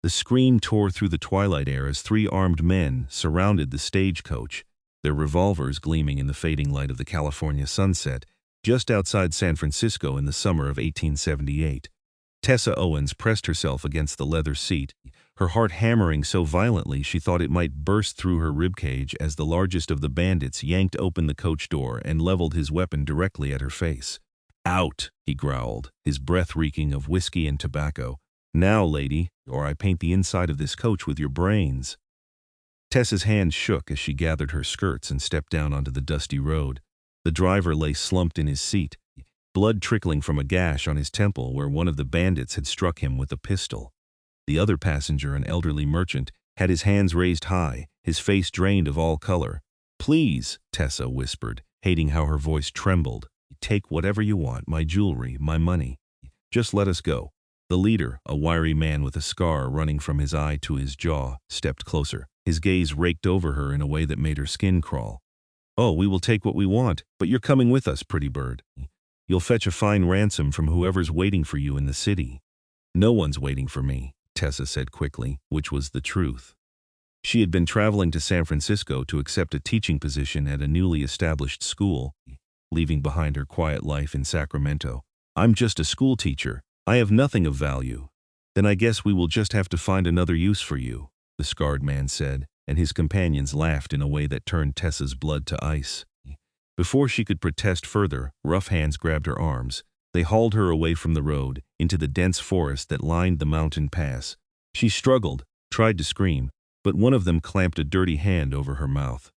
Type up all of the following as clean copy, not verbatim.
The scream tore through the twilight air as three armed men surrounded the stagecoach, their revolvers gleaming in the fading light of the California sunset, just outside San Francisco in the summer of 1878. Tessa Owens pressed herself against the leather seat, her heart hammering so violently she thought it might burst through her ribcage as the largest of the bandits yanked open the coach door and leveled his weapon directly at her face. "Out," he growled, his breath reeking of whiskey and tobacco. "Now, lady, or I paint the inside of this coach with your brains." Tessa's hands shook as she gathered her skirts and stepped down onto the dusty road. The driver lay slumped in his seat, blood trickling from a gash on his temple where one of the bandits had struck him with a pistol. The other passenger, an elderly merchant, had his hands raised high, his face drained of all color. "Please," Tessa whispered, hating how her voice trembled. "Take whatever you want, my jewelry, my money. Just let us go." The leader, a wiry man with a scar running from his eye to his jaw, stepped closer. His gaze raked over her in a way that made her skin crawl. "Oh, we will take what we want, but you're coming with us, pretty bird. You'll fetch a fine ransom from whoever's waiting for you in the city." "No one's waiting for me," Tessa said quickly, which was the truth. She had been traveling to San Francisco to accept a teaching position at a newly established school, leaving behind her quiet life in Sacramento. "I'm just a schoolteacher. I have nothing of value." "Then I guess we will just have to find another use for you," the scarred man said, and his companions laughed in a way that turned Tessa's blood to ice. Before she could protest further, rough hands grabbed her arms. They hauled her away from the road, into the dense forest that lined the mountain pass. She struggled, tried to scream, but one of them clamped a dirty hand over her mouth.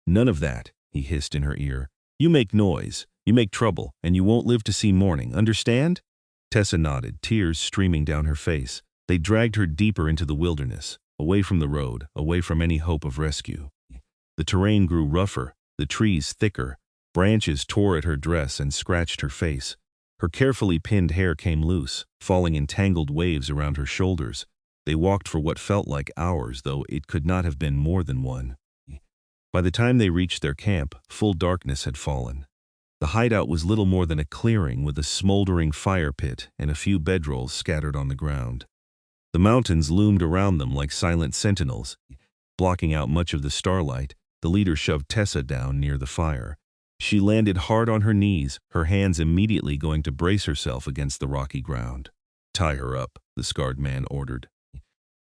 "None of that," he hissed in her ear. "You make noise, you make trouble, and you won't live to see morning, understand?" Tessa nodded, tears streaming down her face. They dragged her deeper into the wilderness, away from the road, away from any hope of rescue. The terrain grew rougher, the trees thicker, branches tore at her dress and scratched her face. Her carefully pinned hair came loose, falling in tangled waves around her shoulders. They walked for what felt like hours, though it could not have been more than one. By the time they reached their camp, full darkness had fallen. The hideout was little more than a clearing with a smoldering fire pit and a few bedrolls scattered on the ground. The mountains loomed around them like silent sentinels, blocking out much of the starlight. The leader shoved Tessa down near the fire. She landed hard on her knees, her hands immediately going to brace herself against the rocky ground. "Tie her up," the scarred man ordered.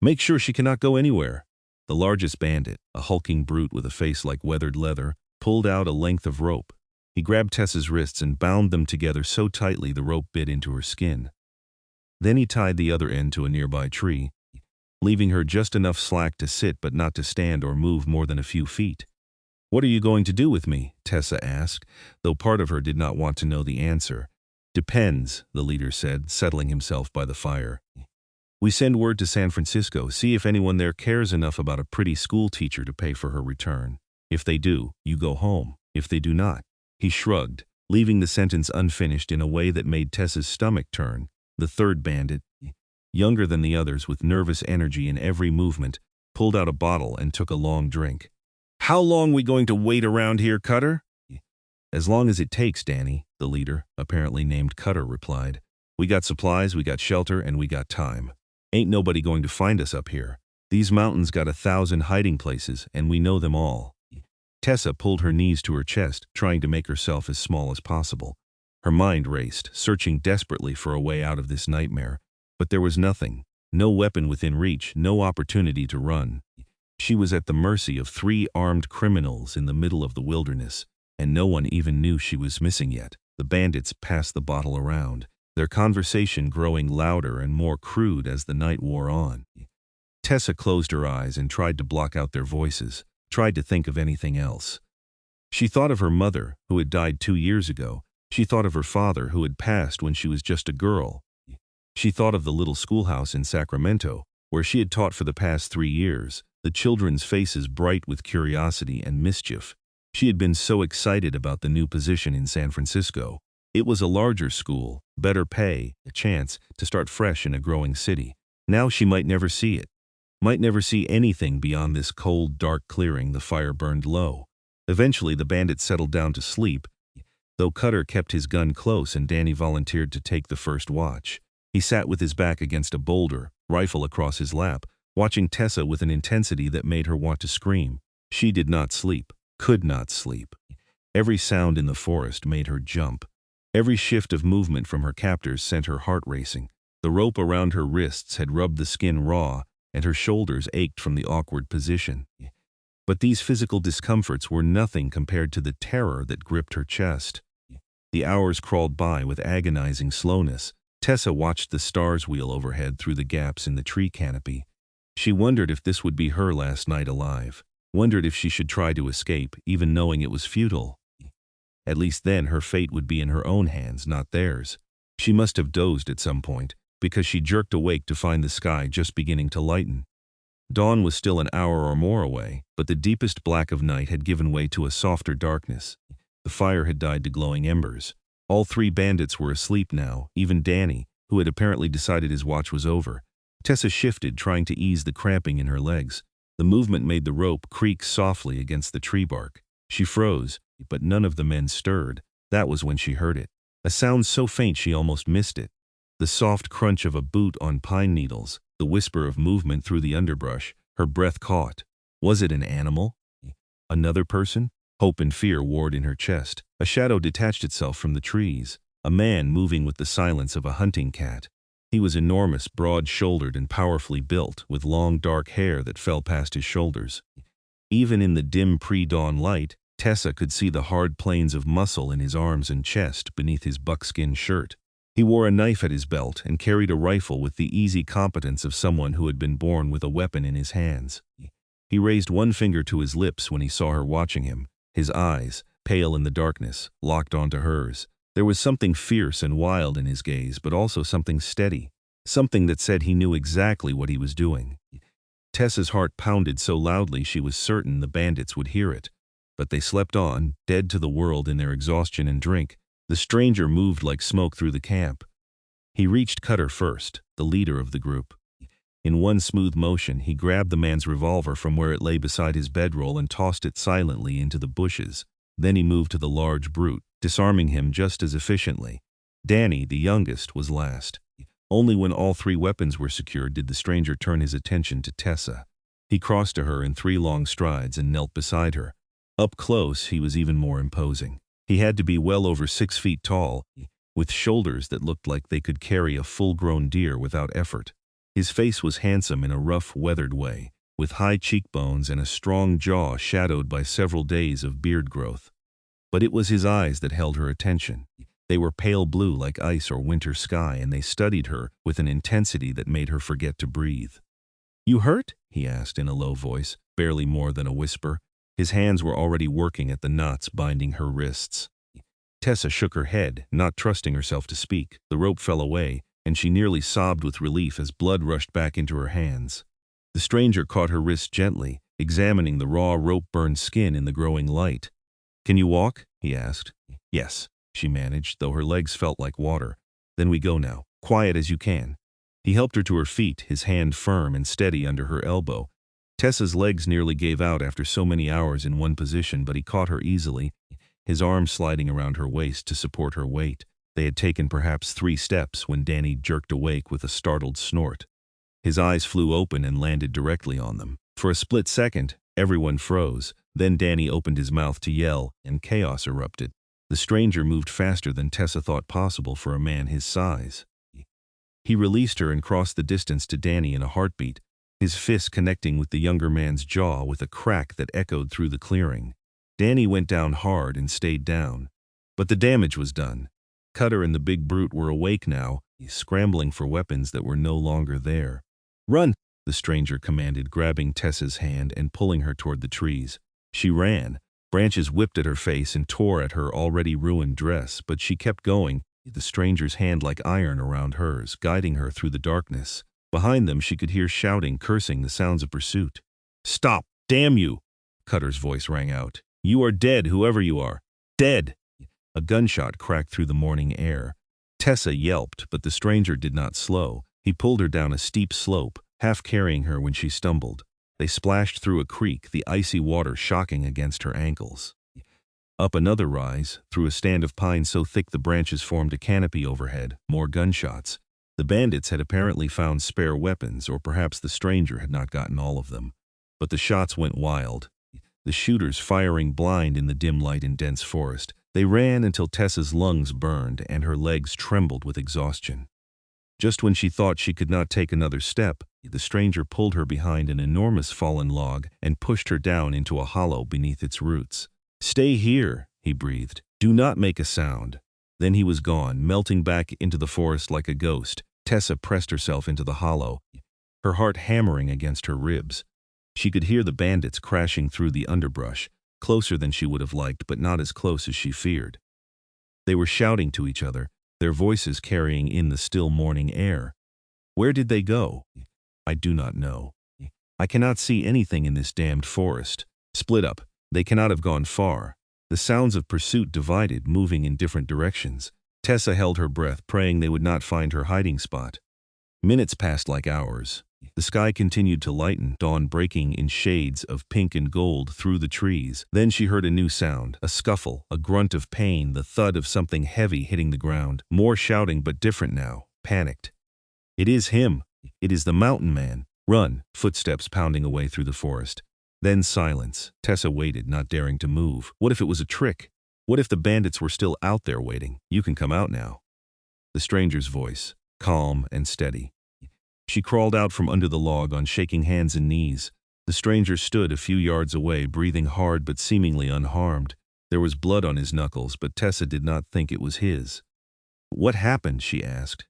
"Make sure she cannot go anywhere." The largest bandit, a hulking brute with a face like weathered leather, pulled out a length of rope. He grabbed Tessa's wrists and bound them together so tightly the rope bit into her skin. Then he tied the other end to a nearby tree, leaving her just enough slack to sit but not to stand or move more than a few feet. "What are you going to do with me?" Tessa asked, though part of her did not want to know the answer. "Depends," the leader said, settling himself by the fire. "We send word to San Francisco, see if anyone there cares enough about a pretty school teacher to pay for her return. If they do, you go home. If they do not." He shrugged, leaving the sentence unfinished in a way that made Tessa's stomach turn. The third bandit, younger than the others with nervous energy in every movement, pulled out a bottle and took a long drink. "How long we going to wait around here, Cutter?" "As long as it takes, Danny," the leader, apparently named Cutter, replied. "We got supplies, we got shelter, and we got time. Ain't nobody going to find us up here. These mountains got 1,000 hiding places, and we know them all." Tessa pulled her knees to her chest, trying to make herself as small as possible. Her mind raced, searching desperately for a way out of this nightmare. But there was nothing. No weapon within reach, no opportunity to run. She was at the mercy of 3 armed criminals in the middle of the wilderness, and no one even knew she was missing yet. The bandits passed the bottle around, their conversation growing louder and more crude as the night wore on. Tessa closed her eyes and tried to block out their voices, tried to think of anything else. She thought of her mother, who had died 2 years ago. She thought of her father, who had passed when she was just a girl. She thought of the little schoolhouse in Sacramento, where she had taught for the past 3 years, the children's faces bright with curiosity and mischief. She had been so excited about the new position in San Francisco. It was a larger school, better pay, a chance to start fresh in a growing city. Now she might never see it. Might never see anything beyond this cold, dark clearing. The fire burned low. Eventually the bandits settled down to sleep, though Cutter kept his gun close and Danny volunteered to take the first watch. He sat with his back against a boulder, rifle across his lap, watching Tessa with an intensity that made her want to scream. She did not sleep, could not sleep. Every sound in the forest made her jump. Every shift of movement from her captors sent her heart racing. The rope around her wrists had rubbed the skin raw, and her shoulders ached from the awkward position. But these physical discomforts were nothing compared to the terror that gripped her chest. The hours crawled by with agonizing slowness. Tessa watched the stars wheel overhead through the gaps in the tree canopy. She wondered if this would be her last night alive, wondered if she should try to escape, even knowing it was futile. At least then her fate would be in her own hands, not theirs. She must have dozed at some point, because she jerked awake to find the sky just beginning to lighten. Dawn was still an hour or more away, but the deepest black of night had given way to a softer darkness. The fire had died to glowing embers. All three bandits were asleep now, even Danny, who had apparently decided his watch was over. Tessa shifted, trying to ease the cramping in her legs. The movement made the rope creak softly against the tree bark. She froze, but none of the men stirred. That was when she heard it. A sound so faint she almost missed it. The soft crunch of a boot on pine needles, the whisper of movement through the underbrush. Her breath caught. Was it an animal? Another person? Hope and fear warred in her chest. A shadow detached itself from the trees. A man moving with the silence of a hunting cat. He was enormous, broad-shouldered and powerfully built, with long dark hair that fell past his shoulders. Even in the dim pre-dawn light, Tessa could see the hard planes of muscle in his arms and chest beneath his buckskin shirt. He wore a knife at his belt and carried a rifle with the easy competence of someone who had been born with a weapon in his hands. He raised one finger to his lips when he saw her watching him. His eyes, pale in the darkness, locked onto hers. There was something fierce and wild in his gaze, but also something steady. Something that said he knew exactly what he was doing. Tessa's heart pounded so loudly she was certain the bandits would hear it. But they slept on, dead to the world in their exhaustion and drink. The stranger moved like smoke through the camp. He reached Cutter first, the leader of the group. In one smooth motion, he grabbed the man's revolver from where it lay beside his bedroll and tossed it silently into the bushes. Then he moved to the large brute, disarming him just as efficiently. Danny, the youngest, was last. Only when all three weapons were secured did the stranger turn his attention to Tessa. He crossed to her in 3 long strides and knelt beside her. Up close, he was even more imposing. He had to be well over 6 feet tall, with shoulders that looked like they could carry a full-grown deer without effort. His face was handsome in a rough, weathered way, with high cheekbones and a strong jaw shadowed by several days of beard growth. But it was his eyes that held her attention. They were pale blue like ice or winter sky, and they studied her with an intensity that made her forget to breathe. "You hurt?" he asked in a low voice, barely more than a whisper. His hands were already working at the knots binding her wrists. Tessa shook her head, not trusting herself to speak. The rope fell away, and she nearly sobbed with relief as blood rushed back into her hands. The stranger caught her wrist gently, examining the raw rope-burned skin in the growing light. "Can you walk?" he asked. "Yes," she managed, though her legs felt like water. "Then we go now. Quiet as you can." He helped her to her feet, his hand firm and steady under her elbow. Tessa's legs nearly gave out after so many hours in one position, but he caught her easily, his arm sliding around her waist to support her weight. They had taken perhaps 3 steps when Danny jerked awake with a startled snort. His eyes flew open and landed directly on them. For a split second, everyone froze. Then Danny opened his mouth to yell, and chaos erupted. The stranger moved faster than Tessa thought possible for a man his size. He released her and crossed the distance to Danny in a heartbeat, his fist connecting with the younger man's jaw with a crack that echoed through the clearing. Danny went down hard and stayed down. But the damage was done. Cutter and the big brute were awake now, scrambling for weapons that were no longer there. "Run!" the stranger commanded, grabbing Tessa's hand and pulling her toward the trees. She ran. Branches whipped at her face and tore at her already ruined dress, but she kept going, the stranger's hand like iron around hers, guiding her through the darkness. Behind them she could hear shouting, cursing, the sounds of pursuit. "Stop! Damn you!" Cutter's voice rang out. "You are dead, whoever you are. Dead!" A gunshot cracked through the morning air. Tessa yelped, but the stranger did not slow. He pulled her down a steep slope, half carrying her when she stumbled. They splashed through a creek, the icy water shocking against her ankles. Up another rise, through a stand of pines so thick the branches formed a canopy overhead, more gunshots. The bandits had apparently found spare weapons, or perhaps the stranger had not gotten all of them. But the shots went wild, the shooters firing blind in the dim light and dense forest. They ran until Tessa's lungs burned and her legs trembled with exhaustion. Just when she thought she could not take another step, the stranger pulled her behind an enormous fallen log and pushed her down into a hollow beneath its roots. "Stay here," he breathed. "Do not make a sound." Then he was gone, melting back into the forest like a ghost. Tessa pressed herself into the hollow, her heart hammering against her ribs. She could hear the bandits crashing through the underbrush, closer than she would have liked, but not as close as she feared. They were shouting to each other, their voices carrying in the still morning air. Where did they go? I do not know. I cannot see anything in this damned forest. Split up. They cannot have gone far. The sounds of pursuit divided, moving in different directions. Tessa held her breath, praying they would not find her hiding spot. Minutes passed like hours. The sky continued to lighten, dawn breaking in shades of pink and gold through the trees. Then she heard a new sound, a scuffle, a grunt of pain, the thud of something heavy hitting the ground. More shouting, but different now, panicked. "It is him. It is the mountain man. Run!" Footsteps pounding away through the forest. Then silence. Tessa waited, not daring to move. What if it was a trick? What if the bandits were still out there waiting? "You can come out now." The stranger's voice, calm and steady. She crawled out from under the log on shaking hands and knees. The stranger stood a few yards away, breathing hard but seemingly unharmed. There was blood on his knuckles, but Tessa did not think it was his. "What happened?" she asked.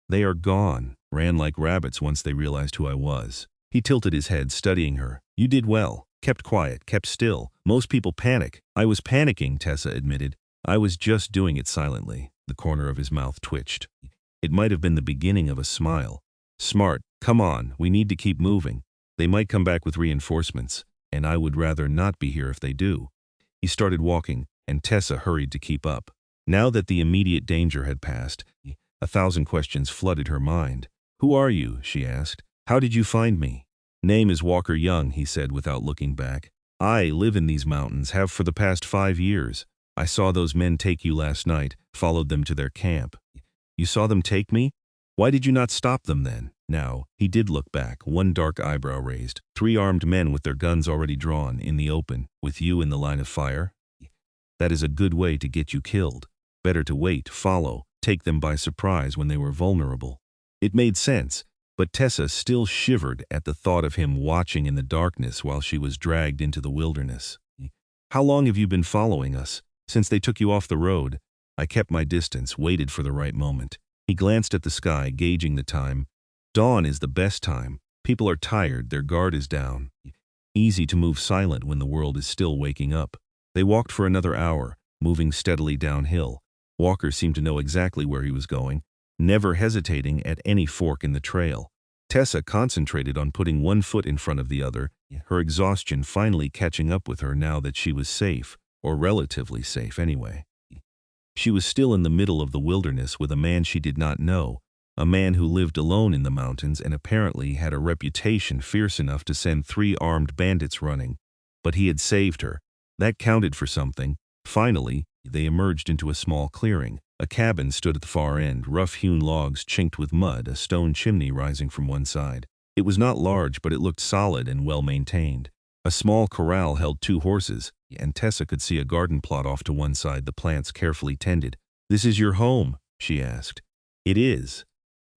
"They are gone. Ran like rabbits once they realized who I was." He tilted his head, studying her. "You did well. Kept quiet, kept still. Most people panic." "I was panicking," Tessa admitted. "I was just doing it silently." The corner of his mouth twitched. It might have been the beginning of a smile. "Smart. Come on, we need to keep moving. They might come back with reinforcements, and I would rather not be here if they do." He started walking, and Tessa hurried to keep up. Now that the immediate danger had passed, 1,000 questions flooded her mind. "Who are you?" she asked. "How did you find me?" "Name is Walker Young," he said without looking back. "I live in these mountains, have for the past 5 years. I saw those men take you last night, followed them to their camp." "You saw them take me? Why did you not stop them then?" Now, he did look back, one dark eyebrow raised. 3 armed men with their guns already drawn, in the open, with you in the line of fire? That is a good way to get you killed. Better to wait, follow, take them by surprise when they were vulnerable. It made sense, but Tessa still shivered at the thought of him watching in the darkness while she was dragged into the wilderness. "How long have you been following us? Since they took you off the road?" "I kept my distance, waited for the right moment." He glanced at the sky, gauging the time. "Dawn is the best time. People are tired, their guard is down. Easy to move silent when the world is still waking up." They walked for another hour, moving steadily downhill. Walker seemed to know exactly where he was going, never hesitating at any fork in the trail. Tessa concentrated on putting one foot in front of the other, her exhaustion finally catching up with her now that she was safe, or relatively safe anyway. She was still in the middle of the wilderness with a man she did not know, a man who lived alone in the mountains and apparently had a reputation fierce enough to send 3 armed bandits running. But he had saved her. That counted for something. Finally, they emerged into a small clearing. A cabin stood at the far end, rough-hewn logs chinked with mud, a stone chimney rising from one side. It was not large, but it looked solid and well-maintained. A small corral held 2 horses, and Tessa could see a garden plot off to one side, the plants carefully tended. "This is your home?" she asked. "It is."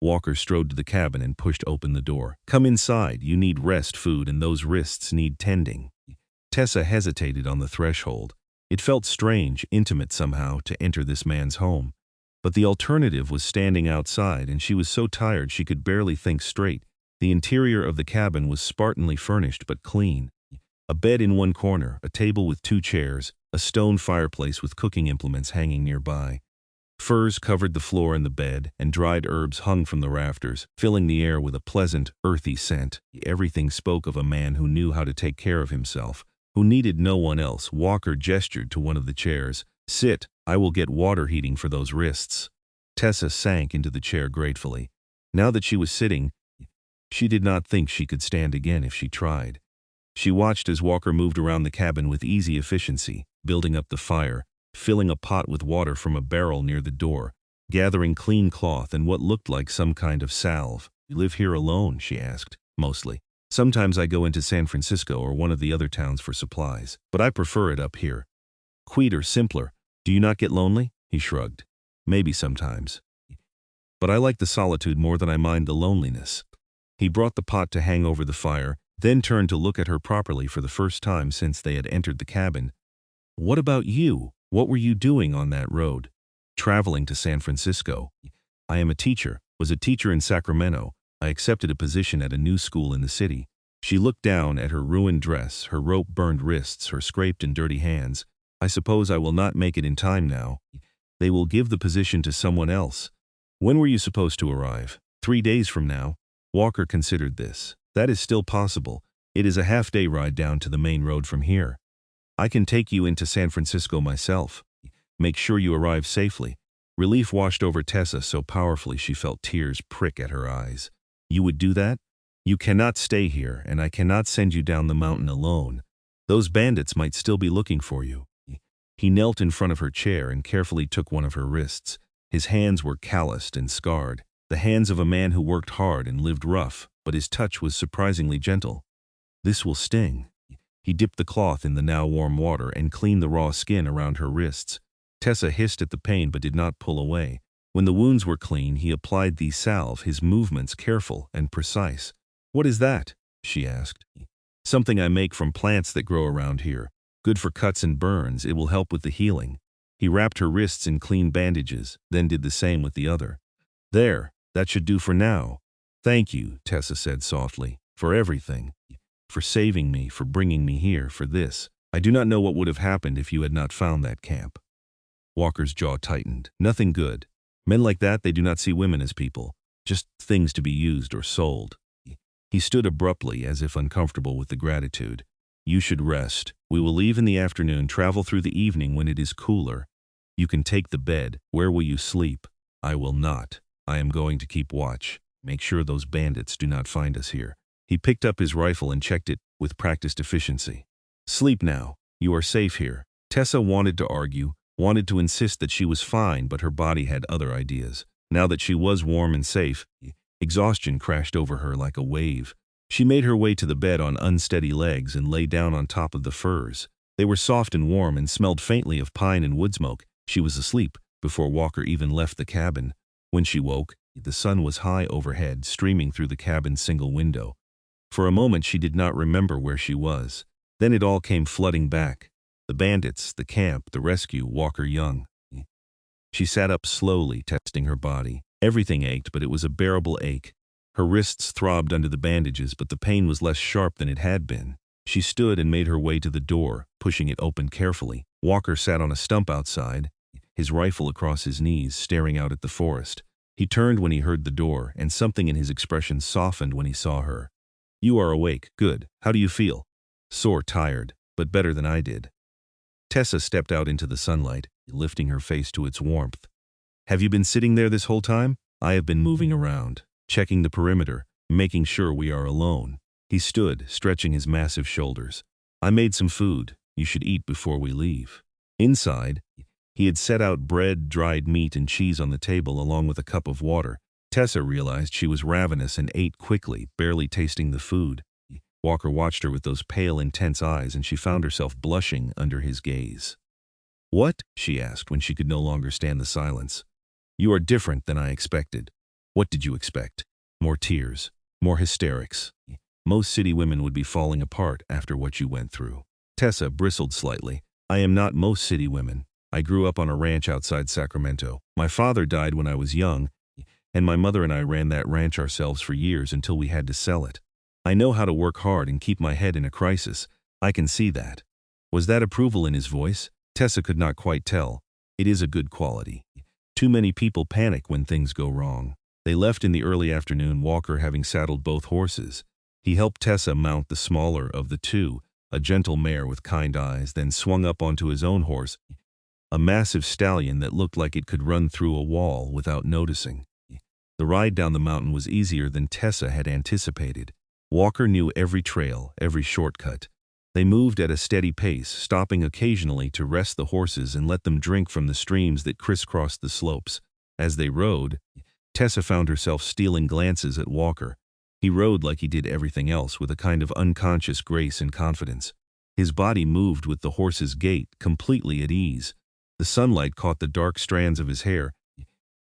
Walker strode to the cabin and pushed open the door. "Come inside. You need rest, food, and those wrists need tending." Tessa hesitated on the threshold. It felt strange, intimate somehow, to enter this man's home. But the alternative was standing outside, and she was so tired she could barely think straight. The interior of the cabin was spartanly furnished but clean. A bed in one corner, a table with 2 chairs, a stone fireplace with cooking implements hanging nearby. Furs covered the floor and the bed, and dried herbs hung from the rafters, filling the air with a pleasant, earthy scent. Everything spoke of a man who knew how to take care of himself, who needed no one else. Walker gestured to one of the chairs. "Sit, I will get water heating for those wrists." Tessa sank into the chair gratefully. Now that she was sitting, she did not think she could stand again if she tried. She watched as Walker moved around the cabin with easy efficiency, building up the fire, filling a pot with water from a barrel near the door, gathering clean cloth and what looked like some kind of salve. "You live here alone?" she asked. "Mostly. Sometimes I go into San Francisco or one of the other towns for supplies, but I prefer it up here. Quieter, simpler. Do you not get lonely?" He shrugged. "Maybe sometimes. But I like the solitude more than I mind the loneliness." He brought the pot to hang over the fire, then turned to look at her properly for the first time since they had entered the cabin. "What about you? What were you doing on that road?" "Traveling to San Francisco. I am a teacher, was a teacher in Sacramento. I accepted a position at a new school in the city." She looked down at her ruined dress, her rope-burned wrists, her scraped and dirty hands. "I suppose I will not make it in time now. They will give the position to someone else." "When were you supposed to arrive?" 3 days from now." Walker considered this. "That is still possible. It is a half-day ride down to the main road from here. I can take you into San Francisco myself. Make sure you arrive safely." Relief washed over Tessa so powerfully she felt tears prick at her eyes. "You would do that? You cannot stay here, and I cannot send you down the mountain alone. Those bandits might still be looking for you." He knelt in front of her chair and carefully took one of her wrists. His hands were calloused and scarred, the hands of a man who worked hard and lived rough, but his touch was surprisingly gentle. "This will sting." He dipped the cloth in the now warm water and cleaned the raw skin around her wrists. Tessa hissed at the pain but did not pull away. When the wounds were clean, he applied the salve, his movements careful and precise. "What is that?" she asked. "Something I make from plants that grow around here. Good for cuts and burns, it will help with the healing." He wrapped her wrists in clean bandages, then did the same with the other. "There, that should do for now." "Thank you," Tessa said softly, "for everything. For saving me, for bringing me here, for this. I do not know what would have happened if you had not found that camp." Walker's jaw tightened. Nothing good. Men like that, they do not see women as people, just things to be used or sold. He stood abruptly, as if uncomfortable with the gratitude. "You should rest. We will leave in the afternoon, travel through the evening when it is cooler. You can take the bed. Where will you sleep?" "I will not. I am going to keep watch. Make sure those bandits do not find us here." He picked up his rifle and checked it with practiced efficiency. "Sleep now. You are safe here." Tessa wanted to argue, wanted to insist that she was fine, but her body had other ideas. Now that she was warm and safe, exhaustion crashed over her like a wave. She made her way to the bed on unsteady legs and lay down on top of the furs. They were soft and warm and smelled faintly of pine and wood smoke. She was asleep before Walker even left the cabin. When she woke, the sun was high overhead, streaming through the cabin's single window. For a moment she did not remember where she was. Then it all came flooding back. The bandits, the camp, the rescue, Walker Young. She sat up slowly, testing her body. Everything ached, but it was a bearable ache. Her wrists throbbed under the bandages, but the pain was less sharp than it had been. She stood and made her way to the door, pushing it open carefully. Walker sat on a stump outside, his rifle across his knees, staring out at the forest. He turned when he heard the door, and something in his expression softened when he saw her. "You are awake. Good. How do you feel?" "Sore, tired, but better than I did." Tessa stepped out into the sunlight, lifting her face to its warmth. "Have you been sitting there this whole time?" "I have been moving around, checking the perimeter, making sure we are alone." He stood, stretching his massive shoulders. "I made some food. You should eat before we leave." Inside, he had set out bread, dried meat, and cheese on the table along with a cup of water. Tessa realized she was ravenous and ate quickly, barely tasting the food. Walker watched her with those pale, intense eyes, and she found herself blushing under his gaze. "What?" she asked when she could no longer stand the silence. "You are different than I expected." "What did you expect?" "More tears, more hysterics. Most city women would be falling apart after what you went through." Tessa bristled slightly. "I am not most city women. I grew up on a ranch outside Sacramento. My father died when I was young, and my mother and I ran that ranch ourselves for years until we had to sell it. I know how to work hard and keep my head in a crisis. I can see that." Was that approval in his voice? Tessa could not quite tell. It is a good quality. Too many people panic when things go wrong. They left in the early afternoon, Walker having saddled both horses. He helped Tessa mount the smaller of the two, a gentle mare with kind eyes, then swung up onto his own horse, a massive stallion that looked like it could run through a wall without noticing. The ride down the mountain was easier than Tessa had anticipated. Walker knew every trail, every shortcut. They moved at a steady pace, stopping occasionally to rest the horses and let them drink from the streams that crisscrossed the slopes. As they rode, Tessa found herself stealing glances at Walker. He rode like he did everything else, with a kind of unconscious grace and confidence. His body moved with the horse's gait, completely at ease. The sunlight caught the dark strands of his hair,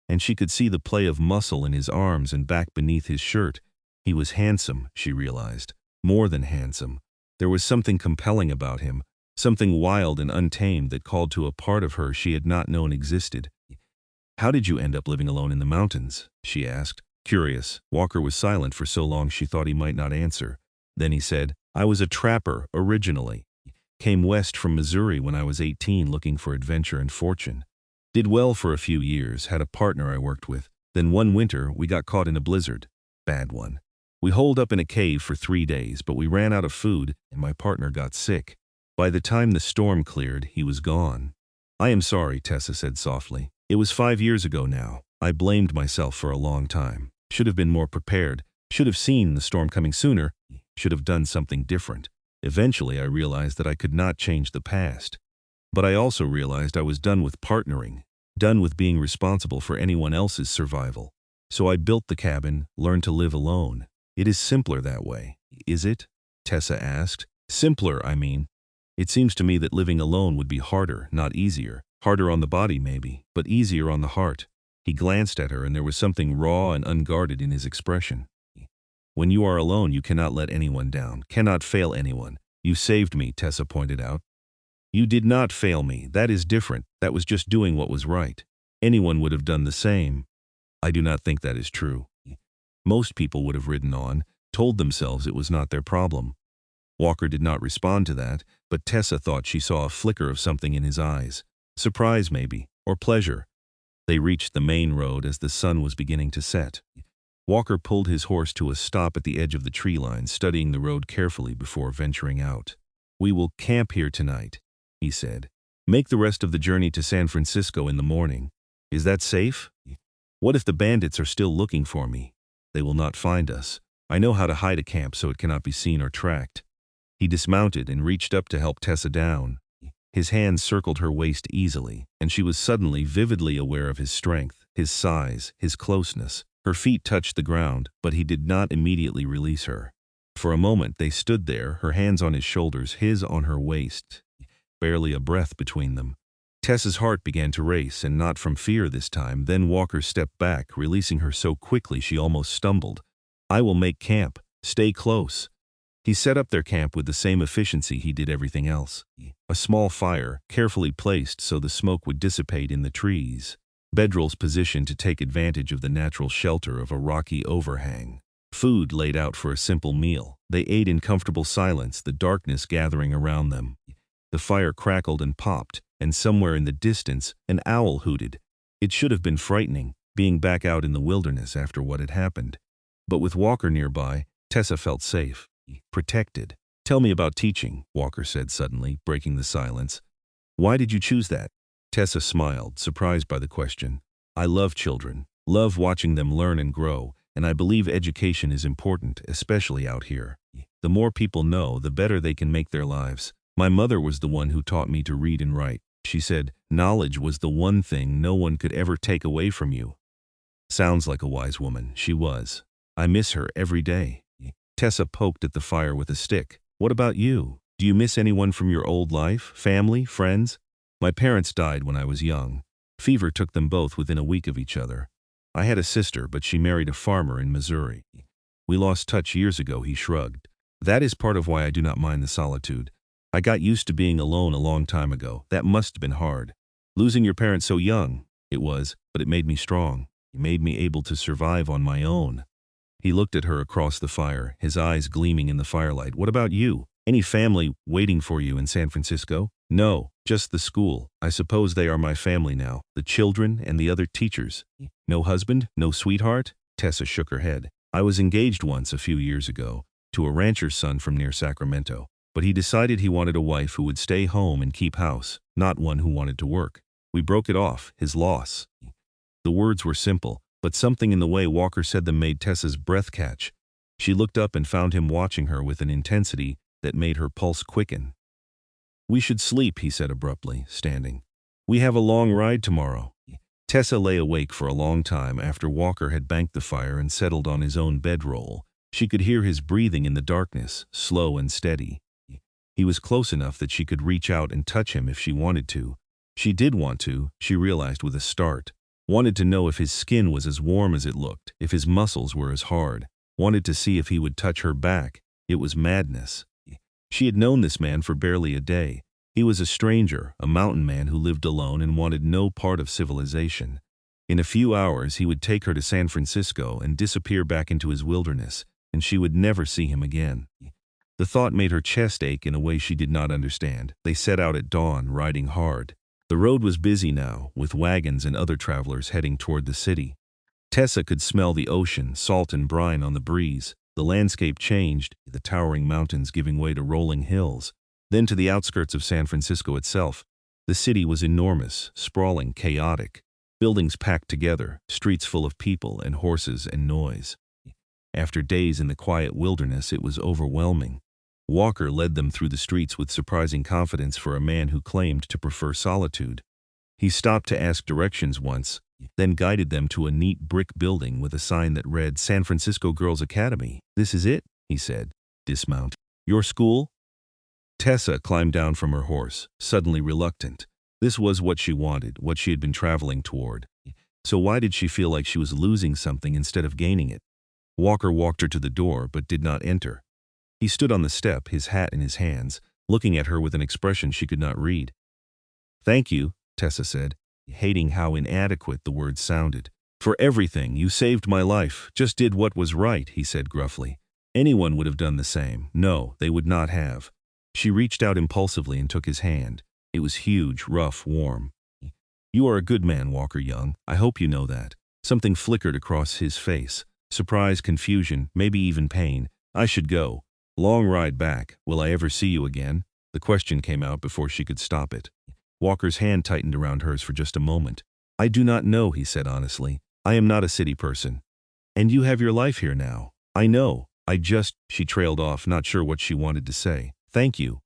and she could see the play of muscle in his arms and back beneath his shirt. He was handsome, she realized. More than handsome. There was something compelling about him, something wild and untamed that called to a part of her she had not known existed. "How did you end up living alone in the mountains?" she asked. Curious, Walker was silent for so long she thought he might not answer. Then he said, "I was a trapper, originally. Came west from Missouri when I was 18 looking for adventure and fortune. Did well for a few years, had a partner I worked with. Then one winter, we got caught in a blizzard. Bad one. We holed up in a cave for 3 days, but we ran out of food and my partner got sick. By the time the storm cleared, he was gone." "I am sorry," Tessa said softly. "It was 5 years ago now. I blamed myself for a long time. Should have been more prepared. Should have seen the storm coming sooner. Should have done something different. Eventually I realized that I could not change the past. But I also realized I was done with partnering, done with being responsible for anyone else's survival. So I built the cabin, learned to live alone. It is simpler that way." "Is it?" Tessa asked. "Simpler, I mean. It seems to me that living alone would be harder, not easier. Harder on the body, maybe, but easier on the heart." He glanced at her, and there was something raw and unguarded in his expression. "When you are alone, you cannot let anyone down, cannot fail anyone. You saved me," Tessa pointed out. "You did not fail me. That is different. That was just doing what was right. Anyone would have done the same." "I do not think that is true. Most people would have ridden on, told themselves it was not their problem." Walker did not respond to that, but Tessa thought she saw a flicker of something in his eyes. Surprise, maybe, or pleasure. They reached the main road as the sun was beginning to set. Walker pulled his horse to a stop at the edge of the tree line, studying the road carefully before venturing out. "We will camp here tonight," he said. "Make the rest of the journey to San Francisco in the morning. Is that safe? What if the bandits are still looking for me? They will not find us. I know how to hide a camp so it cannot be seen or tracked." He dismounted and reached up to help Tessa down. His hands circled her waist easily, and she was suddenly vividly aware of his strength, his size, his closeness. Her feet touched the ground, but he did not immediately release her. For a moment they stood there, her hands on his shoulders, his on her waist, barely a breath between them. Tessa's heart began to race, and not from fear this time. Then Walker stepped back, releasing her so quickly she almost stumbled. "I will make camp. Stay close." He set up their camp with the same efficiency he did everything else. A small fire, carefully placed so the smoke would dissipate in the trees. Bedrolls positioned to take advantage of the natural shelter of a rocky overhang. Food laid out for a simple meal. They ate in comfortable silence, the darkness gathering around them. The fire crackled and popped, and somewhere in the distance, an owl hooted. It should have been frightening, being back out in the wilderness after what had happened. But with Walker nearby, Tessa felt safe, protected. "Tell me about teaching," Walker said suddenly, breaking the silence. "Why did you choose that?" Tessa smiled, surprised by the question. "I love children, love watching them learn and grow, and I believe education is important, especially out here. The more people know, the better they can make their lives. My mother was the one who taught me to read and write. She said, knowledge was the one thing no one could ever take away from you." Sounds like a wise woman. She was. I miss her every day. Tessa poked at the fire with a stick. "What about you? Do you miss anyone from your old life? Family? Friends?" "My parents died when I was young. Fever took them both within a week of each other. I had a sister, but she married a farmer in Missouri. We lost touch years ago," he shrugged. "That is part of why I do not mind the solitude. I got used to being alone a long time ago. That must have been hard. Losing your parents so young." "It was, but it made me strong. It made me able to survive on my own." He looked at her across the fire, his eyes gleaming in the firelight. "What about you? Any family waiting for you in San Francisco?" "No, just the school. I suppose they are my family now, the children and the other teachers." "No husband? No sweetheart?" Tessa shook her head. "I was engaged once a few years ago, to a rancher's son from near Sacramento. But he decided he wanted a wife who would stay home and keep house, not one who wanted to work. We broke it off, his loss." The words were simple, but something in the way Walker said them made Tessa's breath catch. She looked up and found him watching her with an intensity that made her pulse quicken. "We should sleep," he said abruptly, standing. "We have a long ride tomorrow." Tessa lay awake for a long time after Walker had banked the fire and settled on his own bedroll. She could hear his breathing in the darkness, slow and steady. He was close enough that she could reach out and touch him if she wanted to. She did want to, she realized with a start. Wanted to know if his skin was as warm as it looked, if his muscles were as hard. Wanted to see if he would touch her back. It was madness. She had known this man for barely a day. He was a stranger, a mountain man who lived alone and wanted no part of civilization. In a few hours he would take her to San Francisco and disappear back into his wilderness, and she would never see him again. The thought made her chest ache in a way she did not understand. They set out at dawn, riding hard. The road was busy now, with wagons and other travelers heading toward the city. Tessa could smell the ocean, salt and brine on the breeze. The landscape changed, the towering mountains giving way to rolling hills. Then to the outskirts of San Francisco itself. The city was enormous, sprawling, chaotic. Buildings packed together, streets full of people and horses and noise. After days in the quiet wilderness, it was overwhelming. Walker led them through the streets with surprising confidence for a man who claimed to prefer solitude. He stopped to ask directions once, then guided them to a neat brick building with a sign that read San Francisco Girls Academy. "This is it," he said. "Dismount." "Your school?" Tessa climbed down from her horse, suddenly reluctant. This was what she wanted, what she had been traveling toward. So why did she feel like she was losing something instead of gaining it? Walker walked her to the door but did not enter. He stood on the step, his hat in his hands, looking at her with an expression she could not read. "Thank you," Tessa said, hating how inadequate the words sounded. "For everything. You saved my life. Just did what was right," he said gruffly. Anyone would have done the same. No, they would not have. She reached out impulsively and took his hand. It was huge, rough, warm. "You are a good man, Walker Young. I hope you know that." Something flickered across his face. Surprise, confusion, maybe even pain. "I should go. Long ride back. Will I ever see you again?" The question came out before she could stop it. Walker's hand tightened around hers for just a moment. "I do not know," he said honestly. "I am not a city person. And you have your life here now. I know. She trailed off, not sure what she wanted to say. "Thank you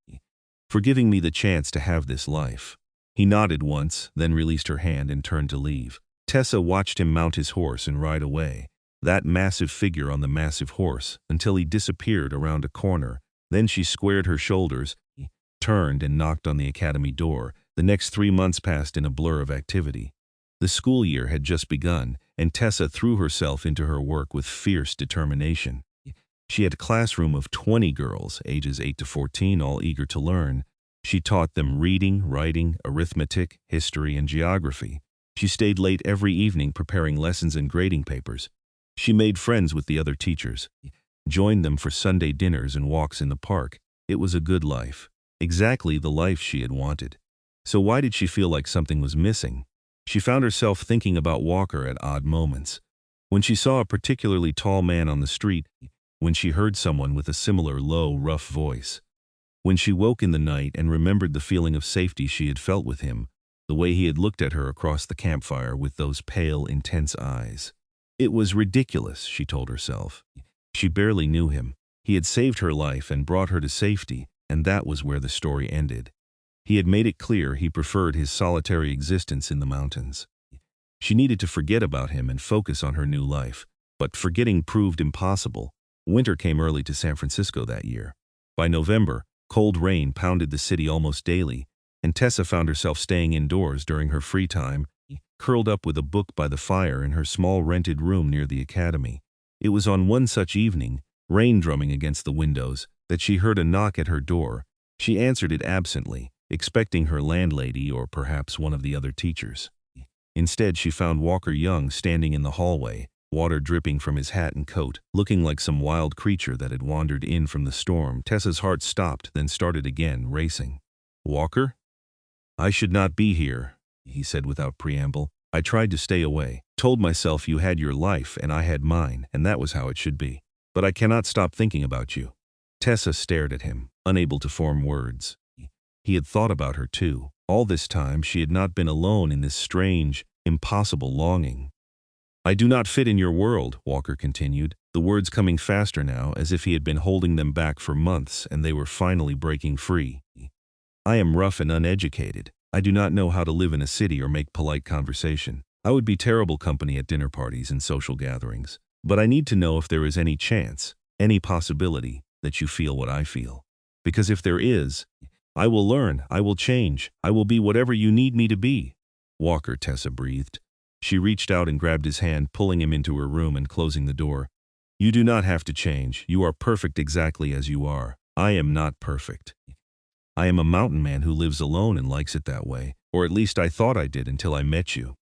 for giving me the chance to have this life." He nodded once, then released her hand and turned to leave. Tessa watched him mount his horse and ride away. That massive figure on the massive horse, until he disappeared around a corner. Then she squared her shoulders, turned and knocked on the academy door. The next 3 months passed in a blur of activity. The school year had just begun, and Tessa threw herself into her work with fierce determination. She had a classroom of 20 girls, ages 8 to 14, all eager to learn. She taught them reading, writing, arithmetic, history, and geography. She stayed late every evening preparing lessons and grading papers. She made friends with the other teachers, joined them for Sunday dinners and walks in the park. It was a good life. Exactly the life she had wanted. So why did she feel like something was missing? She found herself thinking about Walker at odd moments. When she saw a particularly tall man on the street, when she heard someone with a similar low, rough voice. When she woke in the night and remembered the feeling of safety she had felt with him, the way he had looked at her across the campfire with those pale, intense eyes. It was ridiculous, she told herself. She barely knew him. He had saved her life and brought her to safety, and that was where the story ended. He had made it clear he preferred his solitary existence in the mountains. She needed to forget about him and focus on her new life, but forgetting proved impossible. Winter came early to San Francisco that year. By November, cold rain pounded the city almost daily, and Tessa found herself staying indoors during her free time, curled up with a book by the fire in her small rented room near the academy. It was on one such evening, rain drumming against the windows, that she heard a knock at her door. She answered it absently, expecting her landlady or perhaps one of the other teachers. Instead, she found Walker Young standing in the hallway, water dripping from his hat and coat, looking like some wild creature that had wandered in from the storm. Tessa's heart stopped, then started again, racing. "Walker? I should not be here," he said without preamble. "I tried to stay away, told myself you had your life and I had mine, and that was how it should be. But I cannot stop thinking about you." Tessa stared at him, unable to form words. He had thought about her too. All this time she had not been alone in this strange, impossible longing. "I do not fit in your world," Walker continued, the words coming faster now as if he had been holding them back for months and they were finally breaking free. "I am rough and uneducated. I do not know how to live in a city or make polite conversation. I would be terrible company at dinner parties and social gatherings. But I need to know if there is any chance, any possibility, that you feel what I feel. Because if there is, I will learn, I will change, I will be whatever you need me to be. Walker, Tessa breathed. She reached out and grabbed his hand, pulling him into her room and closing the door. You do not have to change. You are perfect exactly as you are. I am not perfect. I am a mountain man who lives alone and likes it that way. Or at least I thought I did until I met you.